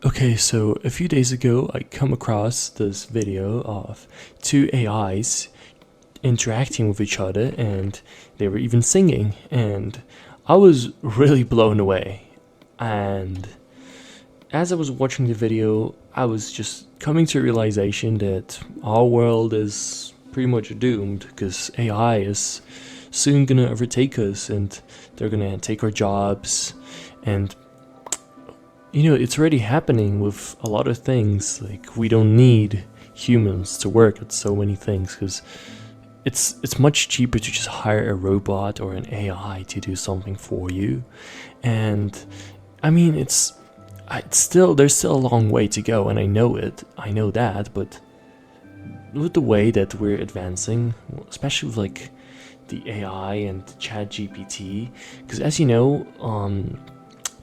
Okay, so a few days ago, I come across this video of two AIs interacting with each other, and they were even singing, and I was really blown away. And as I was watching the video, I was just coming to a realization that our world is pretty much doomed because AI is soon gonna overtake us, and they're gonna take our jobs. And it's already happening with a lot of things. Like, we don't need humans to work at so many things because it's much cheaper to just hire a robot or an AI to do something for you. And I mean, it's still there's still a long way to go, and I know that, but with the way that we're advancing, especially with like the AI and Chat GPT, because as you know,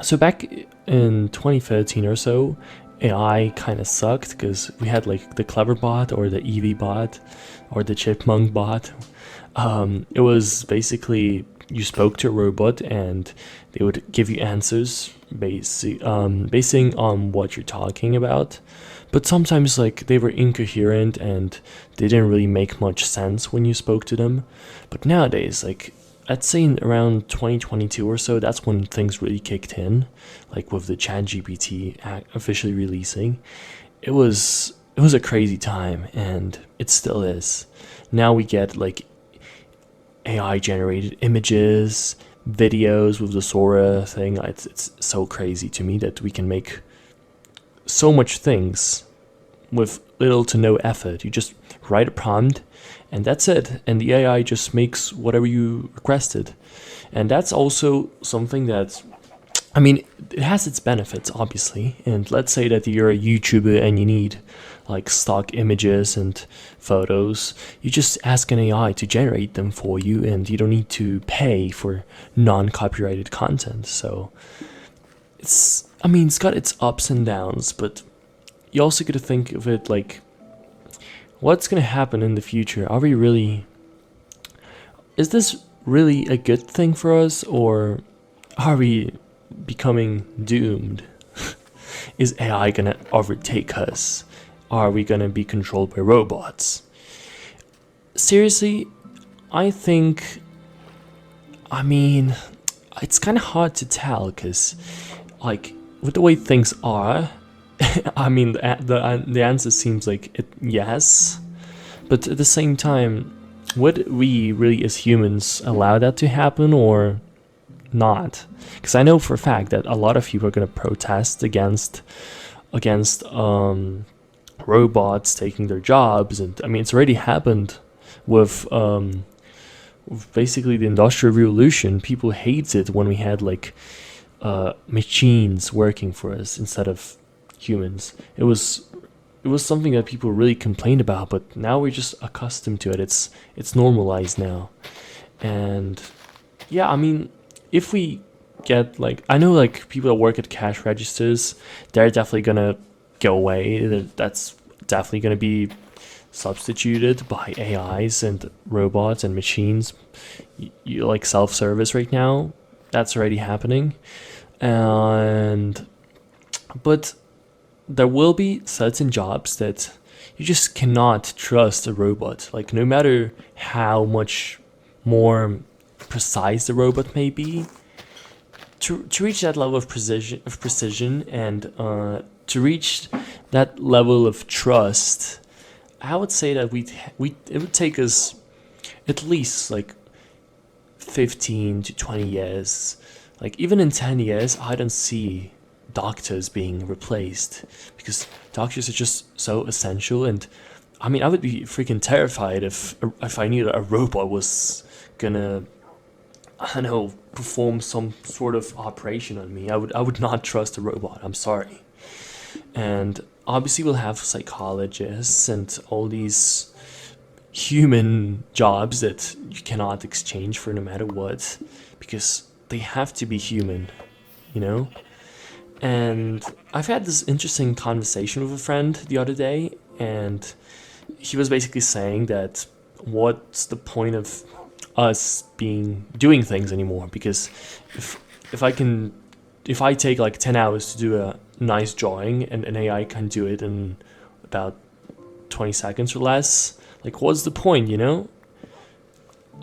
so back in 2013 or so, AI kind of sucked because we had like the Clever bot or the Eevee bot or the Chipmunk bot. It was basically you spoke to a robot and they would give you answers basing on what you're talking about. But sometimes like they were incoherent and they didn't really make much sense when you spoke to them. But nowadays, like I'd say in around 2022 or so, that's when things really kicked in, like with the Chat GPT officially releasing. It was a crazy time, and it still is. Now we get like AI generated images, videos with the Sora thing. It's so crazy to me that we can make so much things with little to no effort. You just write a prompt and that's it. And the AI just makes whatever you requested. And that's also something that, I mean, it has its benefits, obviously. And let's say that you're a YouTuber and you need like stock images and photos. You just ask an AI to generate them for you, and you don't need to pay for non-copyrighted content. So it's got its ups and downs, but you also got to think of it like, what's going to happen in the future? Is this really a good thing for us, or are we becoming doomed? Is AI going to overtake us? Are we going to be controlled by robots? Seriously, I think, I mean, it's kind of hard to tell because, like, with the way things are, I mean, the answer seems like yes, but at the same time, would we really as humans allow that to happen or not? Because I know for a fact that a lot of people are going to protest against robots taking their jobs, and I mean, it's already happened with basically the Industrial Revolution. People hated it when we had like machines working for us instead of humans. It was something that people really complained about, but now we're just accustomed to it. It's normalized now. And yeah, I mean, if we get like, I know like people that work at cash registers, they're definitely gonna go away. That's definitely gonna be substituted by AIs and robots and machines. You like self-service right now, that's already happening. And but there will be certain jobs that you just cannot trust a robot. Like, no matter how much more precise the robot may be, to reach that level of precision, and to reach that level of trust, I would say that it would take us at least like 15 to 20 years. Like, even in 10 years, I don't see doctors being replaced because doctors are just so essential. And I mean, I would be freaking terrified if I knew that a robot was gonna, I don't know, perform some sort of operation on me. I would not trust a robot. I'm sorry. And obviously we'll have psychologists and all these human jobs that you cannot exchange for no matter what, because they have to be human, you know? And I've had this interesting conversation with a friend the other day, and he was basically saying that what's the point of us doing things anymore? Because if I take like 10 hours to do a nice drawing and an AI can do it in about 20 seconds or less, like what's the point, you know?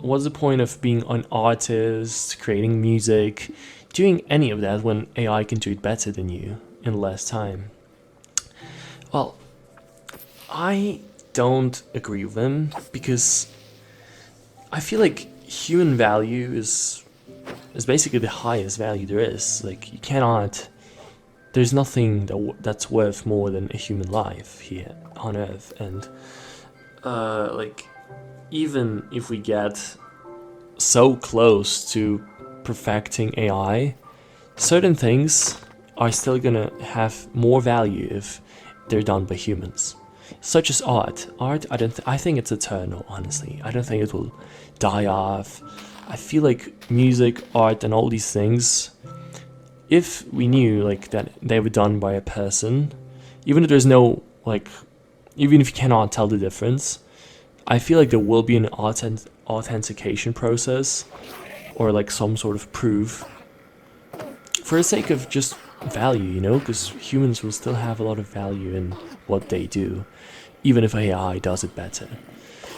What's the point of being an artist, creating music, doing any of that when AI can do it better than you in less time? Well, I don't agree with him because I feel like human value is basically the highest value there is. Like, you cannot, there's nothing that's worth more than a human life here on Earth. And like, even if we get so close to perfecting AI, certain things are still gonna have more value if they're done by humans. Such as art. Art, I think it's eternal, honestly. I don't think it will die off. I feel like music, art, and all these things, if we knew like that they were done by a person, even if there's no like, even if you cannot tell the difference, I feel like there will be an authentication process or like some sort of proof for the sake of just value, you know, because humans will still have a lot of value in what they do, even if AI does it better.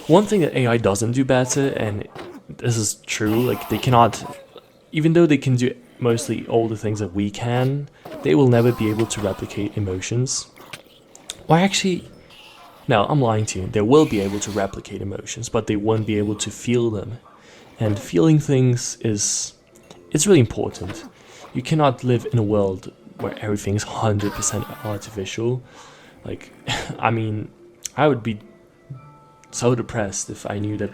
One thing that AI doesn't do better, and this is true, like they cannot, even though they can do mostly all the things that we can, they will never be able to replicate emotions. Or actually, no, I'm lying to you. They will be able to replicate emotions, but they won't be able to feel them. And feeling things it's really important. You cannot live in a world where everything's 100% artificial. Like, I mean, I would be so depressed if I knew that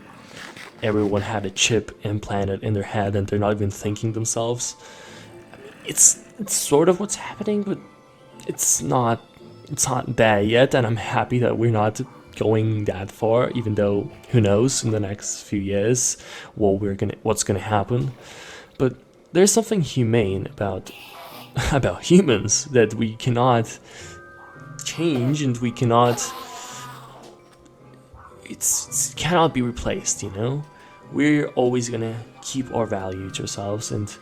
everyone had a chip implanted in their head and they're not even thinking themselves. It's sort of what's happening, but it's not there yet, and I'm happy that we're not going that far, even though who knows in the next few years what's gonna happen. But there's something humane about humans that we cannot change, and we cannot, it cannot be replaced, you know? We're always gonna keep our value to ourselves, and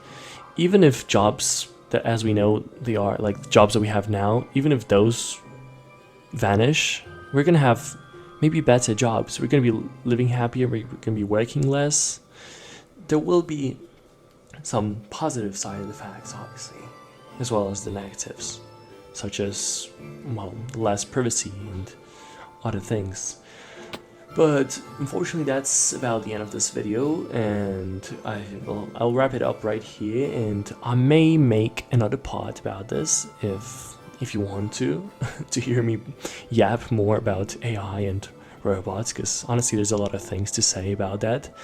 even if jobs that, as we know, they are like jobs that we have now, even if those vanish, we're gonna have maybe better jobs. We're gonna be living happier, we're gonna be working less. There will be some positive side of the facts, obviously, as well as the negatives, such as, well, less privacy and other things. But unfortunately, that's about the end of this video, and I'll wrap it up right here, and I may make another part about this if you want to hear me yap more about AI and robots, because honestly there's a lot of things to say about that.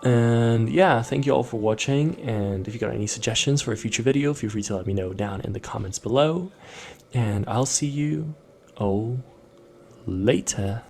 And yeah, thank you all for watching, and if you got any suggestions for a future video, feel free to let me know down in the comments below, and I'll see you all later.